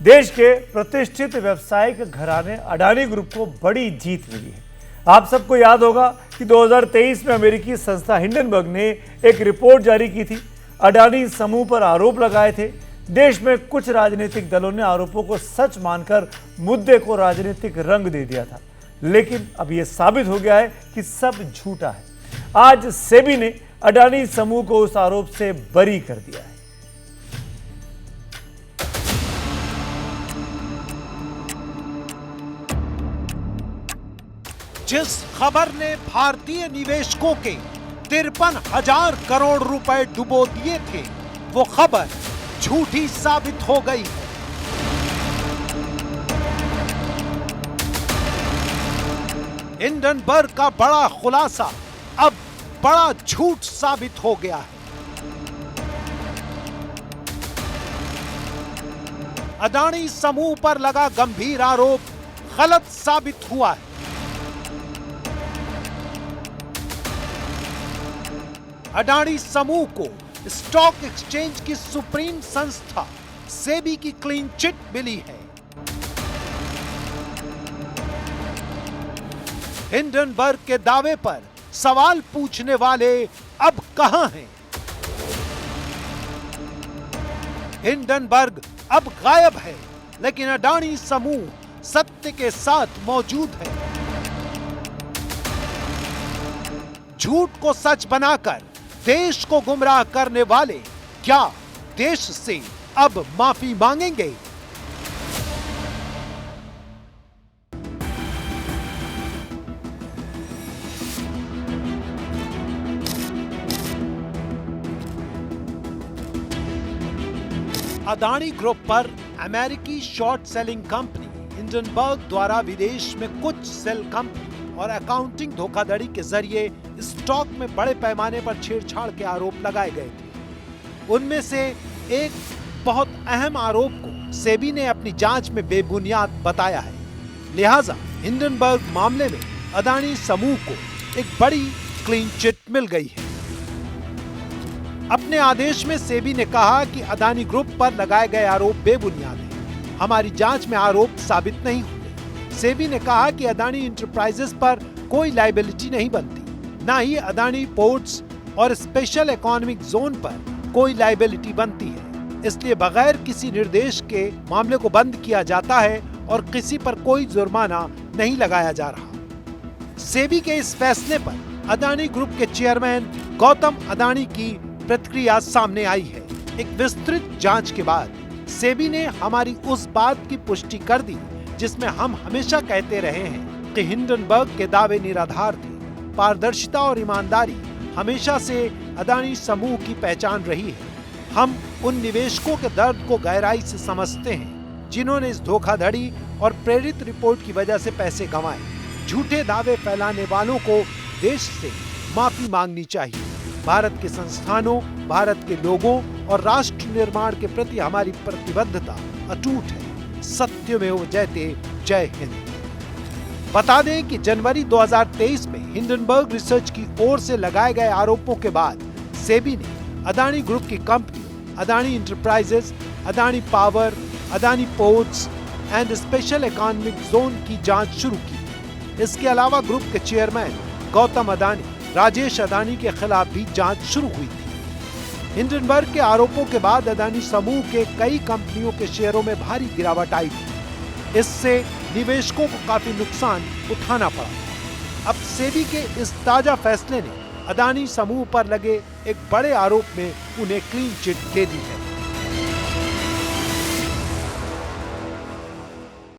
देश के प्रतिष्ठित व्यावसायिक घराने अडानी ग्रुप को बड़ी जीत मिली है। आप सबको याद होगा कि 2023 में अमेरिकी संस्था हिंडनबर्ग ने एक रिपोर्ट जारी की थी। अडानी समूह पर आरोप लगाए थे। देश में कुछ राजनीतिक दलों ने आरोपों को सच मानकर मुद्दे को राजनीतिक रंग दे दिया था, लेकिन अब यह साबित हो गया है कि सब झूठा है। आज सेबी ने अडानी समूह को उस आरोप से बरी कर दिया है। जिस खबर ने भारतीय निवेशकों के 53,000 करोड़ रुपए डुबो दिए थे, वो खबर झूठी साबित हो गई है। हिंडनबर्ग का बड़ा खुलासा अब बड़ा झूठ साबित हो गया है। अडानी समूह पर लगा गंभीर आरोप गलत साबित हुआ है। अडानी समूह को स्टॉक एक्सचेंज की सुप्रीम संस्था सेबी की क्लीन चिट मिली है। हिंडनबर्ग के दावे पर सवाल पूछने वाले अब कहां हैं? हिंडनबर्ग अब गायब है, लेकिन अडानी समूह सत्य के साथ मौजूद है। झूठ को सच बनाकर देश को गुमराह करने वाले क्या देश से अब माफी मांगेंगे? अडानी ग्रुप पर अमेरिकी शॉर्ट सेलिंग कंपनी हिंडनबर्ग द्वारा विदेश में कुछ सेल कंपनी और अकाउंटिंग धोखाधड़ी के जरिए स्टॉक में बड़े पैमाने पर छेड़छाड़ के आरोप लगाए गए थे। उनमें से एक बहुत अहम आरोप को सेबी ने अपनी जांच में बेबुनियाद बताया है। लिहाजा हिंडनबर्ग मामले में अडानी समूह को एक बड़ी क्लीन चिट मिल गई है। अपने आदेश में सेबी ने कहा कि अडानी ग्रुप पर लगाए गए आरोप बेबुनियाद हैं। हमारी जांच में आरोप साबित नहीं हुए। सेबी ने कहा कि अडानी इंटरप्राइजेस पर कोई लायबिलिटी नहीं बनती, ना ही अडानी पोर्ट्स और स्पेशल इकोनॉमिक जोन पर कोई लायबिलिटी बनती है। इसलिए बगैर किसी निर्देश के मामले को बंद किया जाता है और किसी पर कोई जुर्माना नहीं लगाया जा रहा। सेबी के इस फैसले पर अडानी ग्रुप के चेयरमैन गौतम अडानी की प्रतिक्रिया सामने आई है। एक विस्तृत जांच के बाद सेबी ने हमारी उस बात की पुष्टि कर दी जिसमें हम हमेशा कहते रहे हैं कि हिंडनबर्ग के दावे निराधार थे। पारदर्शिता और ईमानदारी हमेशा से अडानी समूह की पहचान रही है। हम उन निवेशकों के दर्द को गहराई से समझते हैं जिन्होंने इस धोखाधड़ी और प्रेरित रिपोर्ट की वजह से पैसे गंवाए। झूठे दावे फैलाने वालों को देश से माफी मांगनी चाहिए। भारत के संस्थानों, भारत के लोगों और राष्ट्र निर्माण के प्रति हमारी प्रतिबद्धता अटूट है। सत्यमेव जयते। जय हिंद। बता दें कि जनवरी 2023 में हिंडनबर्ग रिसर्च की ओर से लगाए गए आरोपों के बाद सेबी ने अडानी ग्रुप की company Adani enterprises, Adani power, Adani ports and special economic zone की जांच शुरू की। इसके अलावा ग्रुप के चेयरमैन गौतम अडानी, राजेश अडानी के खिलाफ भी जांच शुरू हुई थी। हिंडनबर्ग के आरोपों के बाद अडानी समूह के कई कंपनियों के शेयरों में भारी गिरावट आई थी। इससे निवेशकों को काफी नुकसान उठाना पड़ा। अब सेबी के इस ताजा फैसले ने अडानी समूह पर लगे एक बड़े आरोप में उन्हें क्लीन चिट दे दी है।